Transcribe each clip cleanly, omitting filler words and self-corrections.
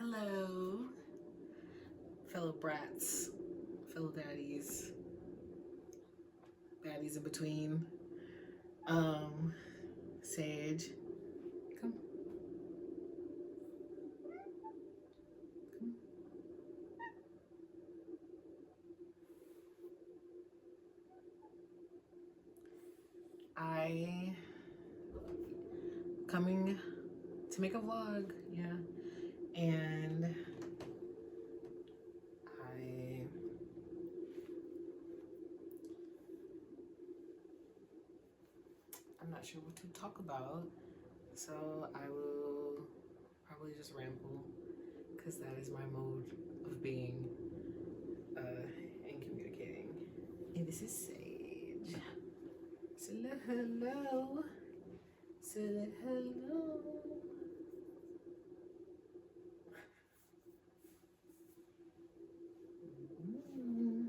Hello, fellow brats, fellow daddies, baddies in between. Um, Sage, come, come. I coming to make a vlog, yeah, and I'm not sure what to talk about, so I will probably just ramble because that is my mode of being and communicating. And this is Sage. So hello. So hello. Mm.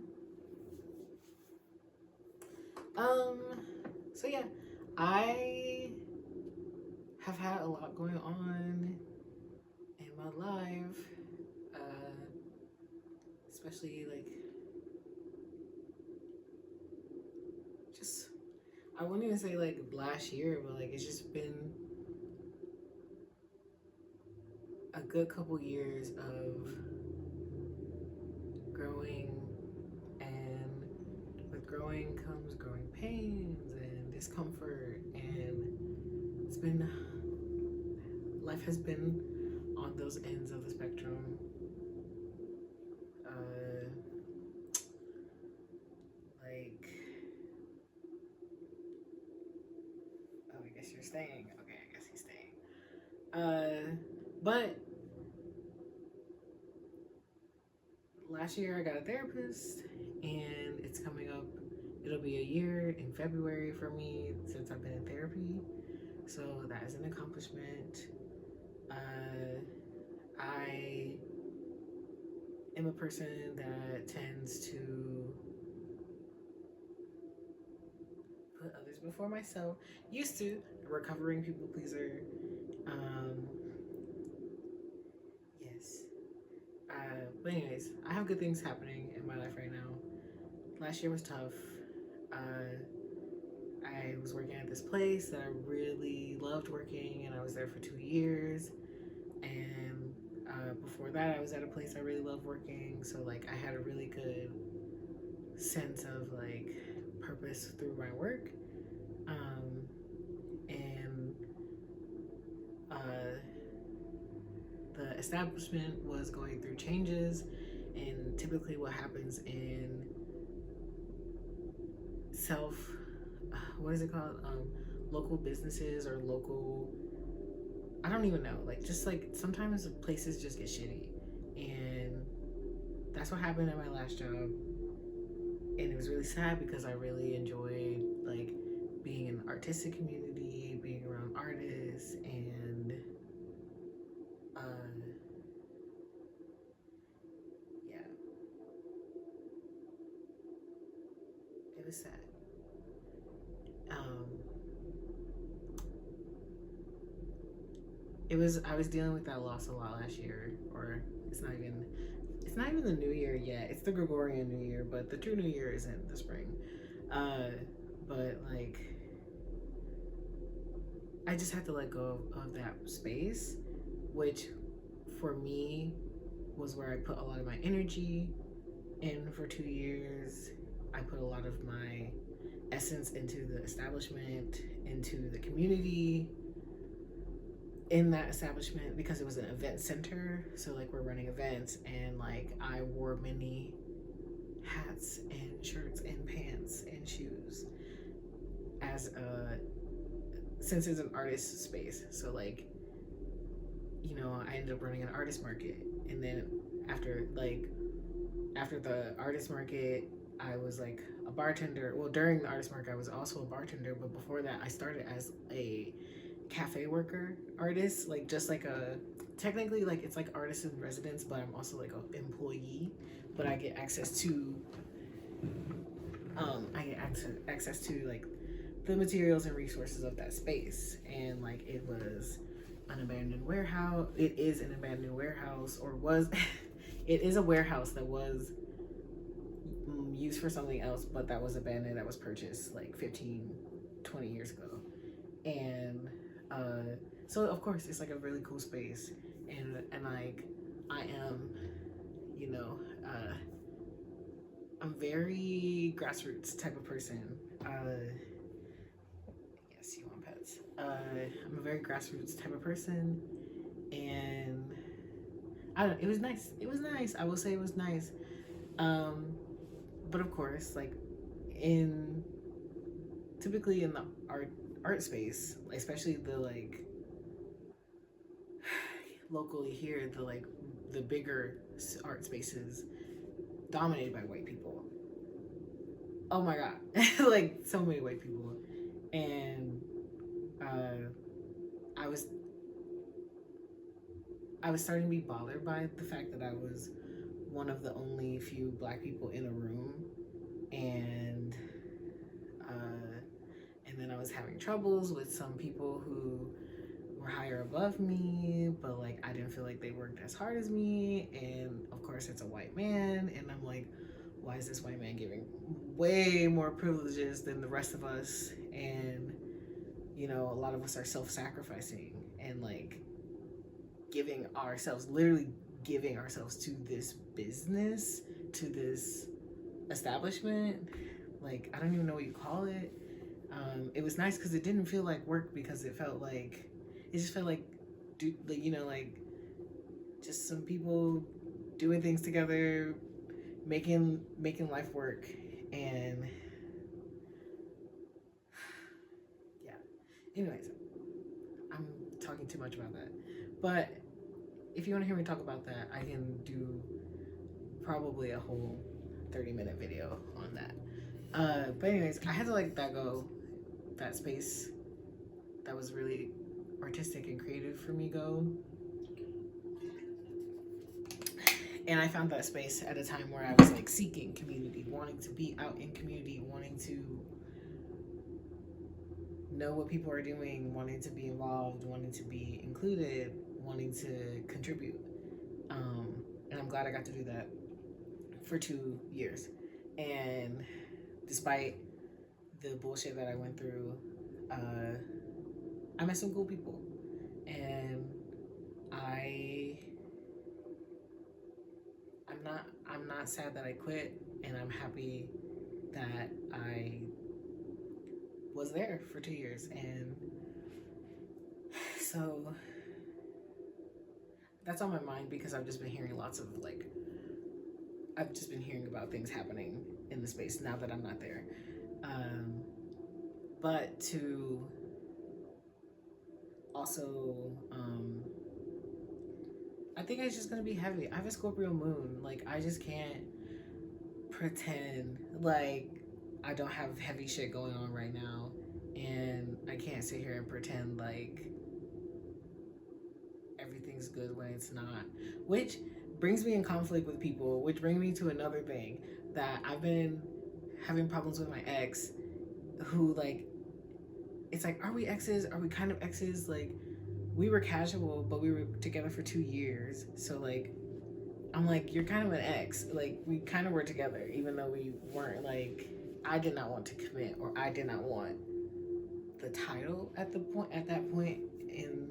Um, so yeah, I have had a lot going on in my life, especially like just I wouldn't even say like last year, but like it's just been a good couple years of growing, and with growing comes growing pains and discomfort, and it's been life has been on those ends of the spectrum. Like, oh, I guess you're staying. Okay, I guess he's staying. But last year I got a therapist, and it's coming up. It'll be a year in February for me since I've been in therapy. So that is an accomplishment. I am a person that tends to put others before myself. Used to, a recovering people pleaser. Um, yes. But anyways, I have good things happening in my life right now. Last year was tough. I was working at this place that I really loved working, and I was there for 2 years. And before that, I was at a place I really loved working. So like, I had a really good sense of like purpose through my work. And the establishment was going through changes, and typically what happens in what is it called, local businesses or local, I don't even know, like just like sometimes places just get shitty, and that's what happened at my last job. And it was really sad because I really enjoyed like being in the artistic community, being around artists, and yeah, it was sad. Um, I was dealing with that loss a lot last year, or it's not even the new year yet. It's the Gregorian New Year, but the true New Year isn't the spring. But like, I just had to let go of that space, which for me was where I put a lot of my energy in for 2 years. I put a lot of my essence into the establishment, into the community in that establishment, because it was an event center. So like, we're running events, and like I wore many hats and shirts and pants and shoes as a since it's an artist space. So like, I ended up running an artist market, and then after the artist market, I was like a bartender. Well, during the artist market, I was also a bartender, but before that, I started as a cafe worker artist, like just like a technically like it's like artist in residence, but I'm also like an employee. But I get access to like the materials and resources of that space, and like it was an abandoned warehouse. It is an abandoned warehouse, or was. It is a warehouse that was used for something else, but that was abandoned, that was purchased like 15, 20 years ago. And so of course it's like a really cool space. And like I am, you know, I'm very grassroots type of person. Yes, you want pets. I'm a very grassroots type of person, and I don't. It was nice. It was nice. I will say it was nice. Um, but of course, like in typically in the art space, especially the like locally here, the like the bigger art spaces dominated by white people. Oh my god, like so many white people, and uh, I was I was starting to be bothered by the fact that I was one of the only few black people in a room, and uh, and then I was having troubles with some people who were higher above me, but like I didn't feel like they worked as hard as me. And of course, it's a white man, and I'm like, why is this white man giving way more privileges than the rest of us? And you know, a lot of us are self-sacrificing and like giving ourselves, literally giving ourselves to this business, to this establishment. Like I don't even know what you call it. It was nice because it didn't feel like work, because it felt like it just felt like, you know, like just some people doing things together, making life work. And yeah. Anyways, I'm talking too much about that. But if you want to hear me talk about that, I can do probably a whole 30-minute video on that. But anyways, I had to let that go, that space that was really artistic and creative for me go. And I found that space at a time where I was like seeking community, wanting to be out in community, wanting to know what people are doing, wanting to be involved, wanting to be included, wanting to contribute. And I'm glad I got to do that for 2 years. And despite the bullshit that I went through, I met some cool people, and I I'm not sad that I quit, and I'm happy that I was there for 2 years. And so that's on my mind, because I've just been hearing lots of like, I've just been hearing about things happening in the space now that I'm not there. But to also, I think it's just gonna be heavy. I have a Scorpio moon. Like, I just can't pretend like I don't have heavy shit going on right now. And I can't sit here and pretend like everything's good when it's not. Which brings me in conflict with people, which brings me to another thing, that I've been having problems with my ex, who like, it's like, are we exes? Are we kind of exes? Like, we were casual, but we were together for 2 years. So like, I'm like, you're kind of an ex. Like, we kind of were together, even though we weren't. Like, I did not want to commit, or I did not want the title at that point in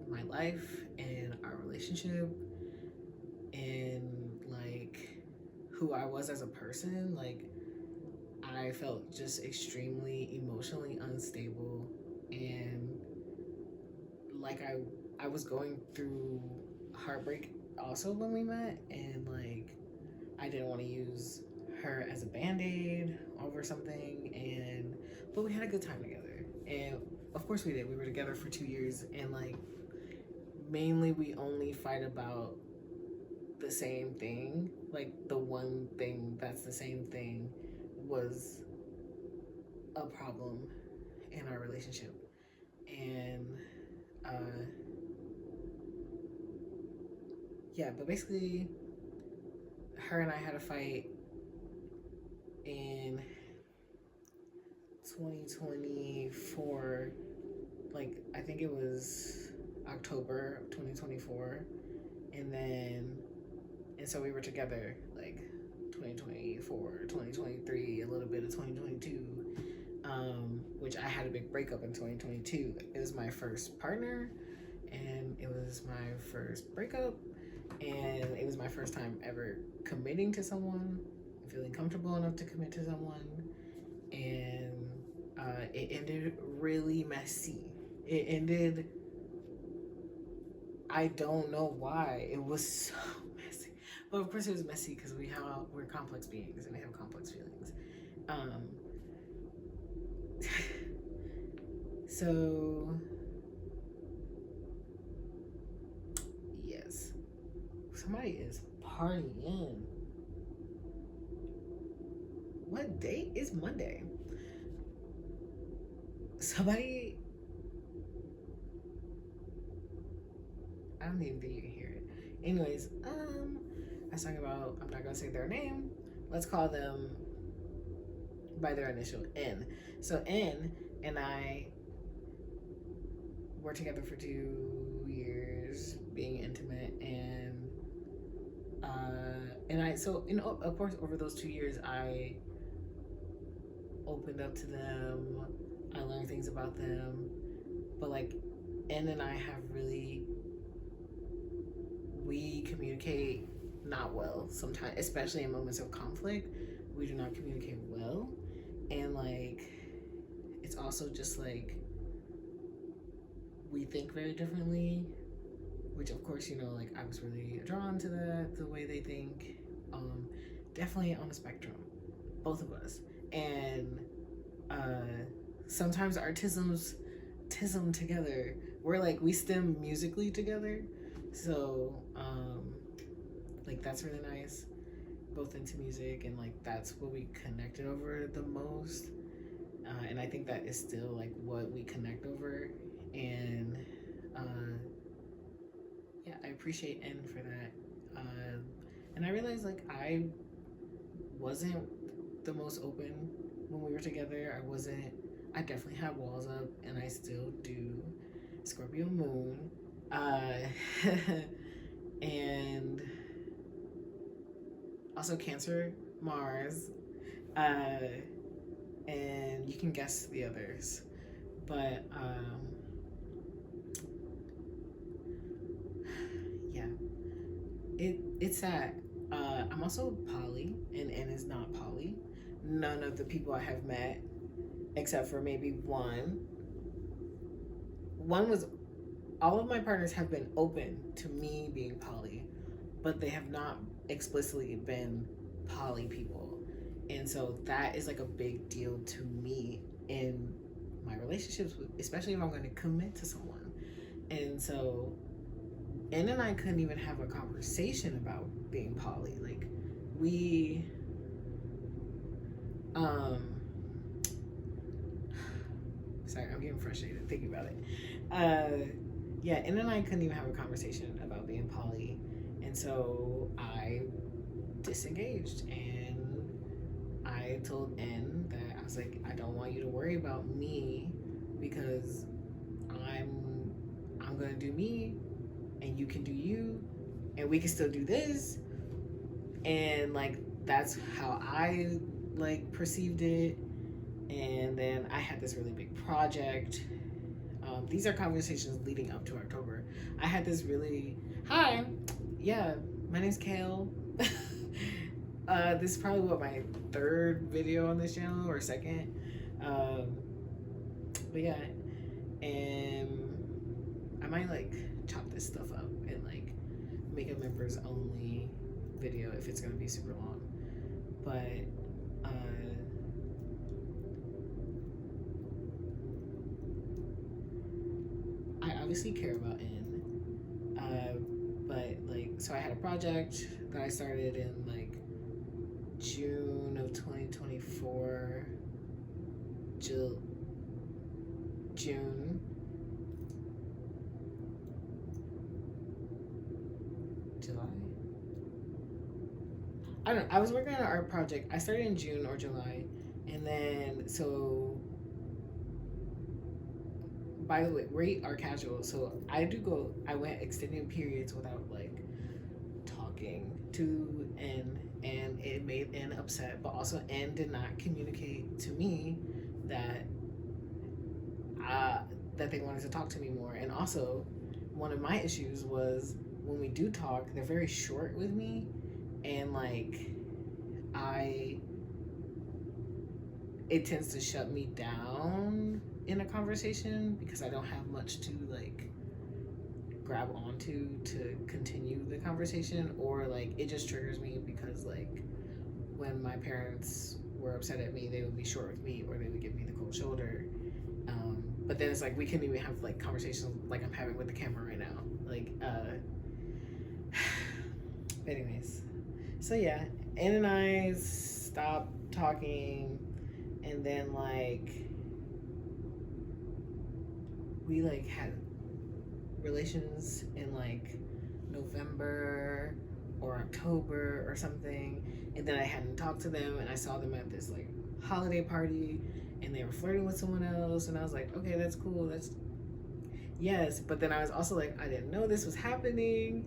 my life and our relationship, and like who I was as a person. Like, I felt just extremely emotionally unstable, and like I was going through heartbreak also when we met, and like I didn't want to use her as a band-aid over something. And but we had a good time together, and of course we did. We were together for 2 years, and like mainly we only fight about the same thing. Like, the one thing that's the same thing was a problem in our relationship. And uh yeah, but basically her and I had a fight in 2024. Like, I think it was October of 2024, and then and so we were together like 2024, 2023, a little bit of 2022, which I had a big breakup in 2022. It was my first partner, and it was my first breakup, and it was my first time ever committing to someone, feeling comfortable enough to commit to someone, and it ended really messy. It ended. I don't know why. It was so messy, but of course it was messy because we're complex beings and we have complex feelings. Um, so yes, somebody is partying. What day is Monday? Somebody, I don't even think you can hear it. Anyways, I was talking about, I'm not gonna say their name. Let's call them by their initial N. So N and I were together for 2 years, being intimate, and I so of course over those 2 years I opened up to them. I learned things about them, but like N and I have really, we communicate not well sometimes, especially in moments of conflict. We do not communicate well, and like it's also just like we think very differently, which of course, like I was really drawn to the way they think. Definitely on the spectrum, both of us, and sometimes our tism together. We're like we stem musically together, so like that's really nice. Both into music, and like that's what we connected over the most, and I think that is still like what we connect over, and yeah, I appreciate N for that. And I realized like I wasn't the most open when we were together. I wasn't. I definitely had walls up, and I still do. Scorpio moon, and also Cancer Mars, and you can guess the others, but yeah, it's sad. I'm also poly, and N is not poly. None of the people I have met, except for maybe one was, all of my partners have been open to me being poly, but they have not explicitly been poly people. And so that is like a big deal to me in my relationships, especially if I'm going to commit to someone. And so Ann and I couldn't even have a conversation about being poly. Like we sorry, I'm getting frustrated thinking about it. Yeah, Ann and I couldn't even have a conversation about being poly. And so I disengaged, and I told N that I was like, I don't want you to worry about me because I'm gonna do me, and you can do you, and we can still do this. And like that's how I like perceived it. And then I had this really big project. These are conversations leading up to October. I had this really, hi, yeah, my name's Kale. This is probably my third video on this channel, or second. But yeah, and I might like chop this stuff up and like make a members only video if it's gonna be super long. But I obviously care about N. But like, so I had a project that I started in like June of 2024. June. July? I don't know. I was working on an art project. I started in June or July. And then, so by the way, rate are casual. So I went extended periods without like talking to N, and it made N upset, but also N did not communicate to me that uh, that they wanted to talk to me more. And also, one of my issues was when we do talk, they're very short with me, and like I, it tends to shut me down in a conversation because I don't have much to like grab onto to continue the conversation, or like it just triggers me because like when my parents were upset at me, they would be short with me or they would give me the cold shoulder. But then it's like we couldn't even have like conversations like I'm having with the camera right now. Like, anyways, so yeah, Ann and I stopped talking, and then like we like had relations in like November or October or something, and then I hadn't talked to them, and I saw them at this like holiday party, and they were flirting with someone else, and I was like, okay, that's cool, that's yes, but then I was also like, I didn't know this was happening,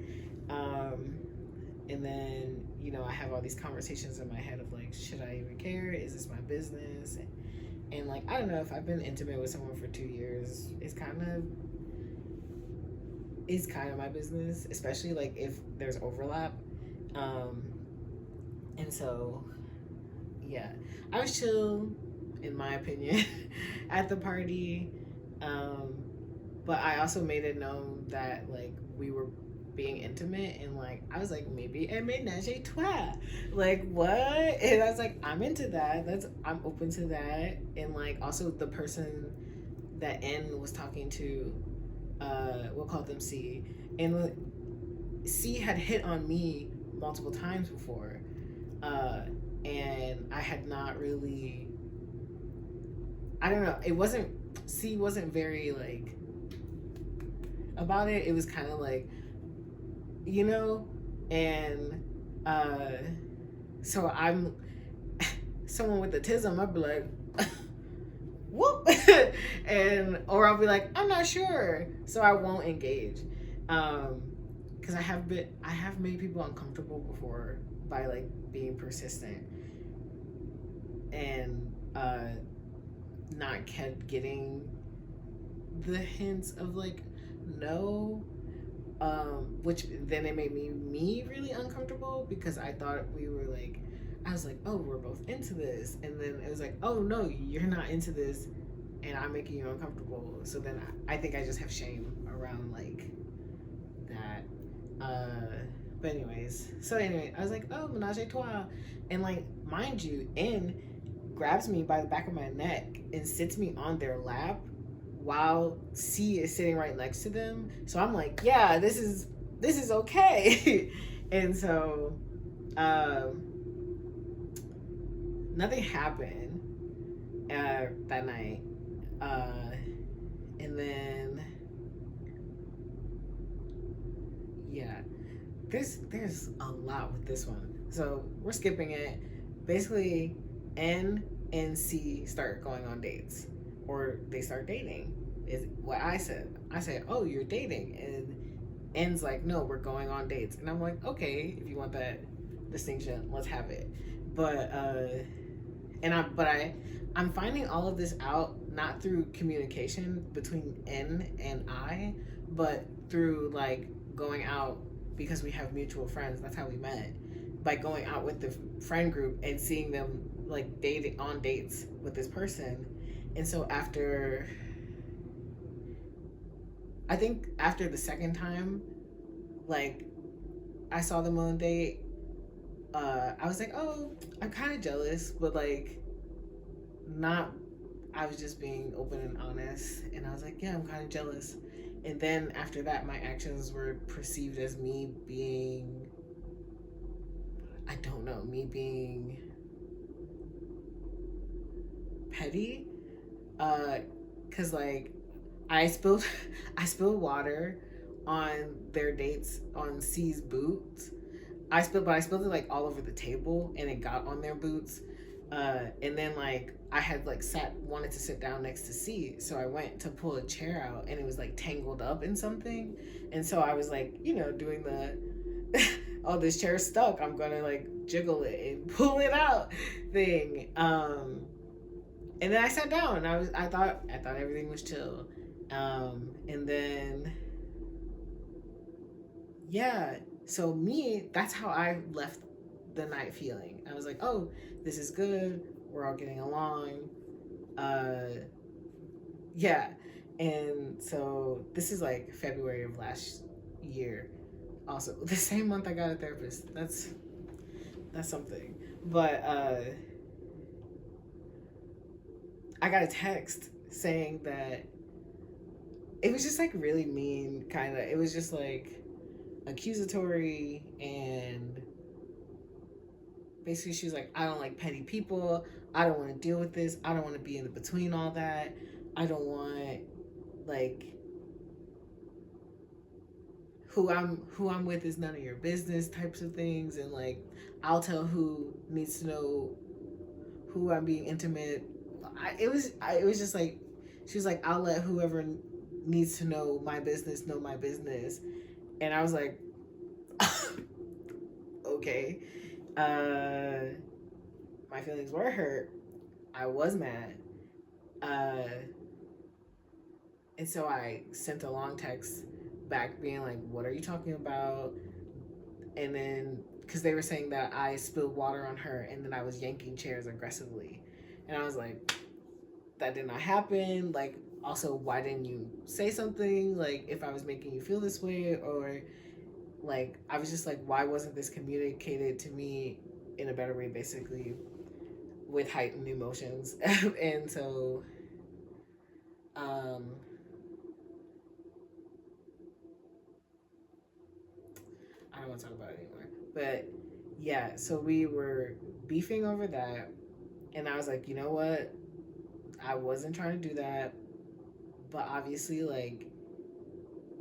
and then I have all these conversations in my head of like, should I even care? Is this my business? And like, I don't know, if I've been intimate with someone for 2 years, it's kind of my business, especially like if there's overlap. Um, and so, yeah, I was chill, in my opinion, at the party. Um, but I also made it known that like we were being intimate, and like I was like, maybe a ménage à trois, like what? And I was like, I'm into that. I'm open to that. And like also the person that N was talking to, we'll call them C, and C had hit on me multiple times before, uh, and I had not really. I don't know. It wasn't C wasn't very like about it. It was kind of like, and uh, so I'm someone with autism. I'd be like, whoop, and or I'll be like, I'm not sure, so I won't engage, because I have made people uncomfortable before by like being persistent and not kept getting the hints of like no, which then it made me really uncomfortable because I thought we were like, I was like, oh, we're both into this, and then it was like, oh no, you're not into this, and I'm making you uncomfortable. So then I think I just have shame around like that. But anyways, I was like, oh, menage a trois, and like mind you, N grabs me by the back of my neck and sits me on their lap while C is sitting right next to them. So I'm like, yeah, this is okay. And so nothing happened that night. And then yeah, there's a lot with this one. So we're skipping it. Basically, N and C start going on dates, or they start dating. Is what I said. I said, "Oh, you're dating," and N's like, "No, we're going on dates." And I'm like, "Okay, if you want that distinction, let's have it." But I'm finding all of this out not through communication between N and I, but through like going out because we have mutual friends. That's how we met. By going out with the friend group and seeing them like dating on dates with this person. And so I think after the second time, like I saw them on a date, I was like, oh, I'm kind of jealous, but like not. I was just being open and honest, and I was like, yeah, I'm kind of jealous. And then after that, my actions were perceived as me being, I don't know, me being petty, cause like I spilled I spilled water on their dates on C's boots. I spilled it like all over the table, and it got on their boots. And then like I had like wanted to sit down next to C, so I went to pull a chair out and it was like tangled up in something, and so I was like, doing the oh, this chair's stuck, I'm gonna like jiggle it and pull it out thing. And then I sat down and I thought everything was chill. And then yeah, so me, that's how I left the night feeling. I was like, oh, this is good. We're all getting along. Uh, yeah. And so this is like February of last year. Also, the same month I got a therapist. That's something. But I got a text saying that it was just like really mean, kind of. It was just like accusatory, and basically she was like, I don't like petty people. I don't want to deal with this. I don't want to be in between all that. I don't want like who I'm with is none of your business types of things, and like I'll tell who needs to know who I'm being intimate. It was just like she was like, I'll let whoever needs to know my business, and I was like, okay. Uh, my feelings were hurt. I was mad. Uh, and so I sent a long text back being like, what are you talking about? And then, because they were saying that I spilled water on her and then I was yanking chairs aggressively. And I was like, that did not happen. Like, also, why didn't you say something? Like, if I was making you feel this way, or like, I was just like, why wasn't this communicated to me in a better way, basically, with heightened emotions? And so, um, I don't want to talk about it anymore. But yeah, so we were beefing over that, and I was like, you know what? I wasn't trying to do that, but obviously, like,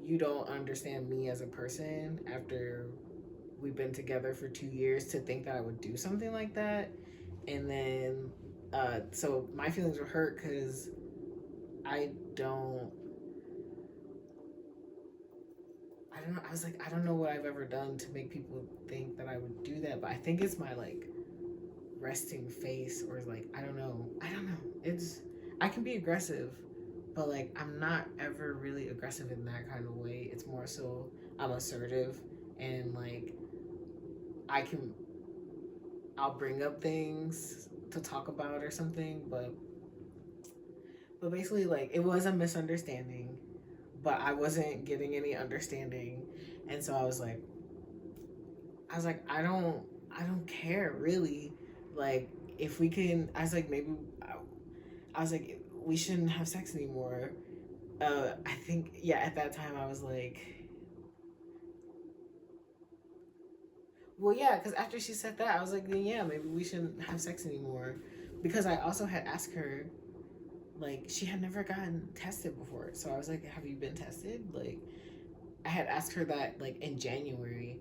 you don't understand me as a person after we've been together for 2 years to think that I would do something like that. And then, so my feelings were hurt because I don't, I don't know. I was like, I don't know what I've ever done to make people think that I would do that, but I think it's my like resting face, or like, I don't know. It's, I can be aggressive, but like I'm not ever really aggressive in that kind of way. It's more so I'm assertive, and like I can I'll bring up things to talk about or something, but basically like it was a misunderstanding, but I wasn't getting any understanding, and so I was like I don't care really, like if we can. I was like, maybe I was like, we shouldn't have sex anymore. I think, yeah, at that time I was like, well, yeah, because after she said that, I was like, then yeah, maybe we shouldn't have sex anymore. Because I also had asked her, like, she had never gotten tested before. So I was like, have you been tested? Like, I had asked her that, like, in January.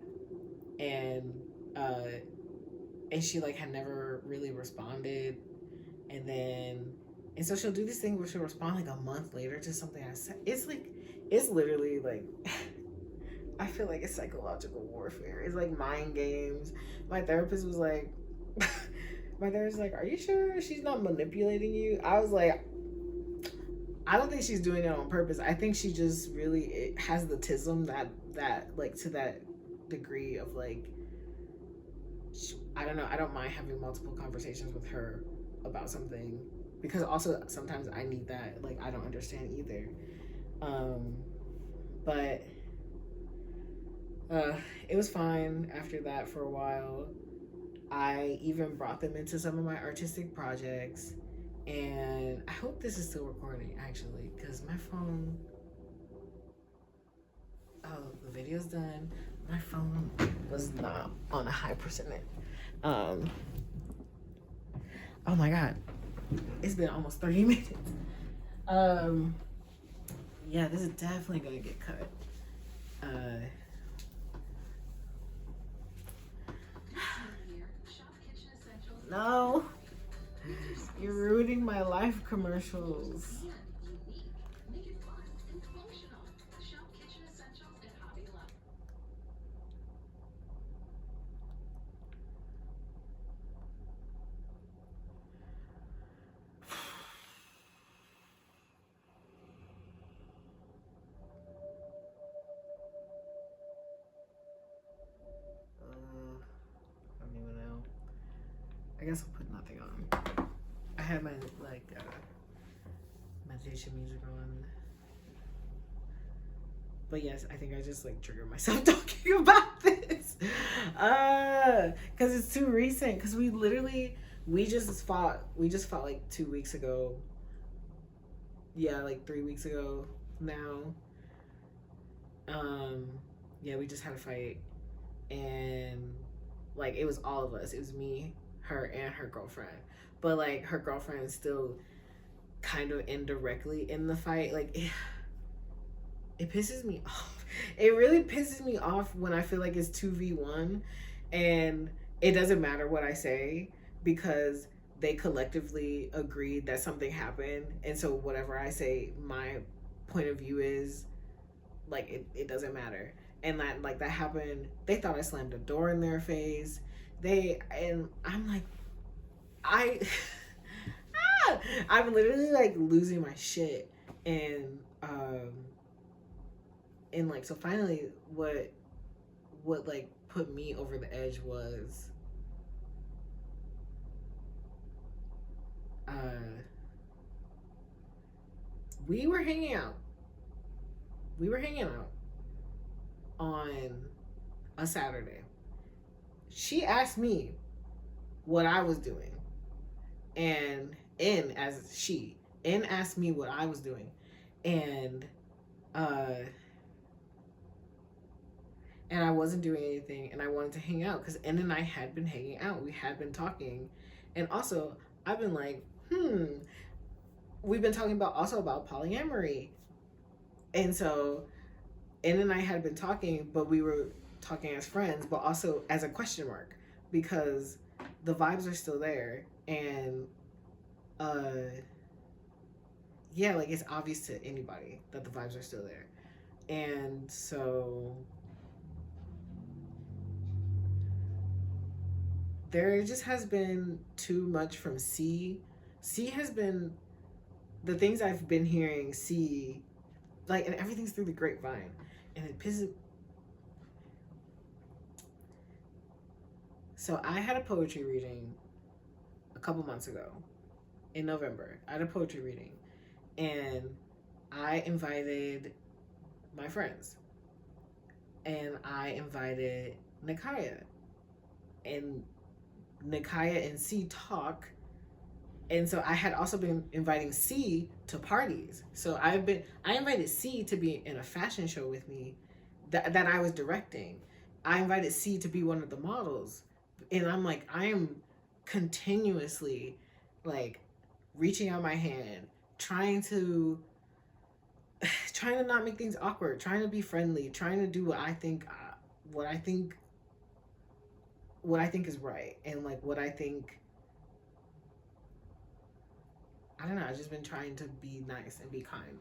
And, uh, and she, like, had never really responded. And then, and so she'll do this thing where she'll respond, like, a month later to something I said. It's like, it's literally, like, I feel like it's psychological warfare. It's like mind games. My therapist was like, my therapist was like, "Are you sure she's not manipulating you?" I was like, "I don't think she's doing it on purpose. I think she just really has the tism that like to that degree of like, I don't know. I don't mind having multiple conversations with her about something, because also sometimes I need that. Like I don't understand either. Um, but uh, it was fine after that for a while. I even brought them into some of my artistic projects. And I hope this is still recording actually, because my phone, oh, the video's done. My phone was not on a high percentage. Um, oh my God, it's been almost 30 minutes. Um, yeah, this is definitely gonna get cut. Uh, no. 5 commercials. I don't even know. I guess I'll put nothing on. I have my like meditation music on. But yes, I think I just like triggered myself talking about this. Cause it's too recent. Cause we just fought like 2 weeks ago. Yeah, like 3 weeks ago now. Um yeah, we just had a fight, and like it was all of us. It was me, her, and her girlfriend. But like her girlfriend is still kind of indirectly in the fight. Like it pisses me off. It really pisses me off when I feel like it's 2v1 and it doesn't matter what I say because they collectively agreed that something happened. And so whatever I say, my point of view is like it doesn't matter. And that like that happened. They thought I slammed a door in their face. And I'm like, I I'm literally like losing my shit. And like so finally what like put me over the edge was uh we were hanging out on a Saturday. She asked me what I was doing, and N as she N asked me what I was doing, and uh and I wasn't doing anything, and I wanted to hang out because N and I had been hanging out. We had been talking, and also I've been like, we've been talking about also about polyamory, and so N and I had been talking, but we were talking as friends, but also as a question mark because the vibes are still there, and uh, yeah, like it's obvious to anybody that the vibes are still there, and so there just has been too much from C. C has been the things I've been hearing. C, like, and everything's through the grapevine, and it pisses. So I had a poetry reading a couple months ago in November. I had a poetry reading, and I invited my friends, and I invited Nikaya, and Nikaya and C talk. And so I had also been inviting C to parties. So I invited C to be in a fashion show with me that I was directing. I invited C to be one of the models. And I'm like, I am continuously like reaching out my hand, trying to not make things awkward, trying to be friendly, trying to do what I think what I think is right, and like what I think. I don't know. I've just been trying to be nice and be kind,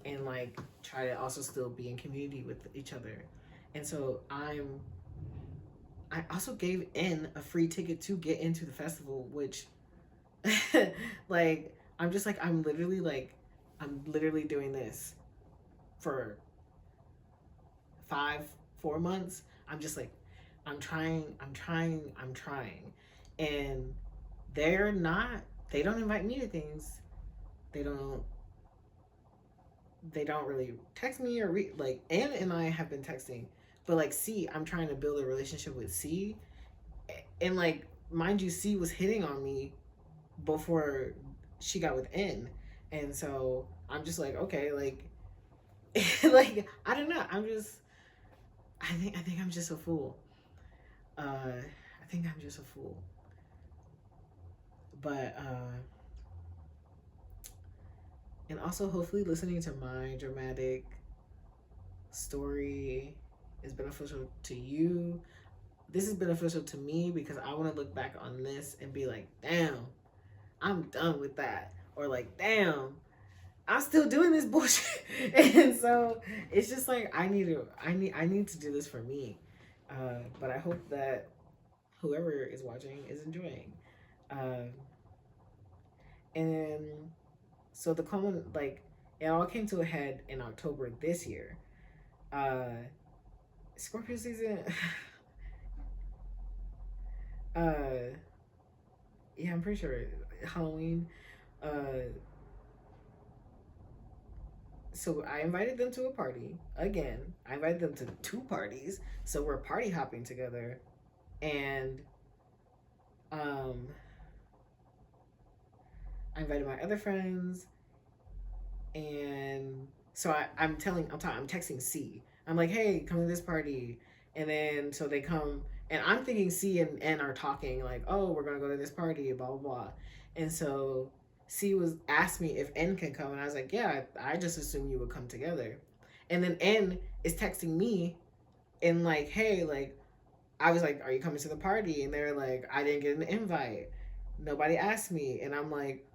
and like try to also still be in community with each other. And so I also gave in a free ticket to get into the festival, which like I'm literally doing this for 4 months. I'm just like I'm trying, and they're not. They don't invite me to things. They don't. They don't really text me or like. Anna and I have been texting, but like C, I'm trying to build a relationship with C, and like mind you, C was hitting on me before she got with N, and so I'm just like okay, like like I don't know. I think I'm just a fool. I think I'm just a fool. But and also hopefully listening to my dramatic story is beneficial to you. This is beneficial to me because I want to look back on this and be like, damn, I'm done with that. or like, damn, I'm still doing this bullshit. And so it's just like I need to do this for me. But I hope that whoever is watching is enjoying. Uh, and so the common like it all came to a head in October this year. Uh, Scorpio season. uh, yeah, I'm pretty sure Halloween. Uh, so I invited them to a party again. I invited them to two parties, so we're party hopping together, and um, I invited my other friends, and so I'm texting C. I'm like, hey, come to this party, and then so they come, and I'm thinking C and N are talking like, oh, we're gonna go to this party, blah blah blah, and so C was asked me if N can come, and I was like, yeah, I just assumed you would come together, and then N is texting me and like, hey, like I was like, are you coming to the party? And they're like, I didn't get an invite. Nobody asked me, and I'm like,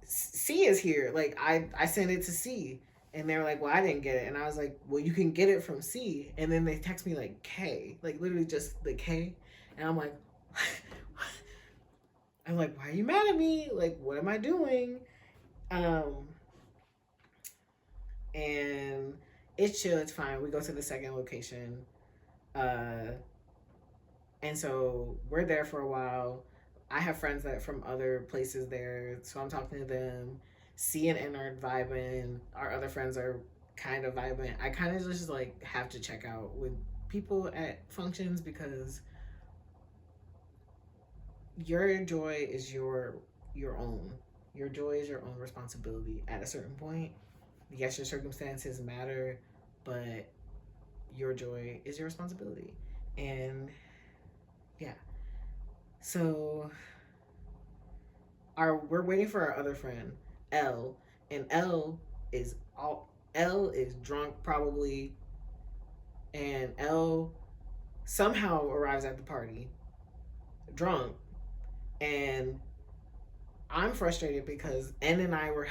C is here. Like I sent it to C, and they were like, well, I didn't get it, and I was like, well, you can get it from C, and then they text me like K, like literally just the K, and I'm like, I'm like, why are you mad at me? Like, what am I doing? Um, and it's chill, it's fine. We go to the second location, uh, and so we're there for a while. I have friends that from other places there, so I'm talking to them. C and N are vibing. Our other friends are kind of vibing. I kind of just like have to check out with people at functions because your joy is your own. Your joy is your own responsibility at a certain point. Yes, your circumstances matter, but your joy is your responsibility. And yeah. So we're waiting for our other friend, L, and is L is drunk probably, and L somehow arrives at the party drunk, and I'm frustrated because N and I were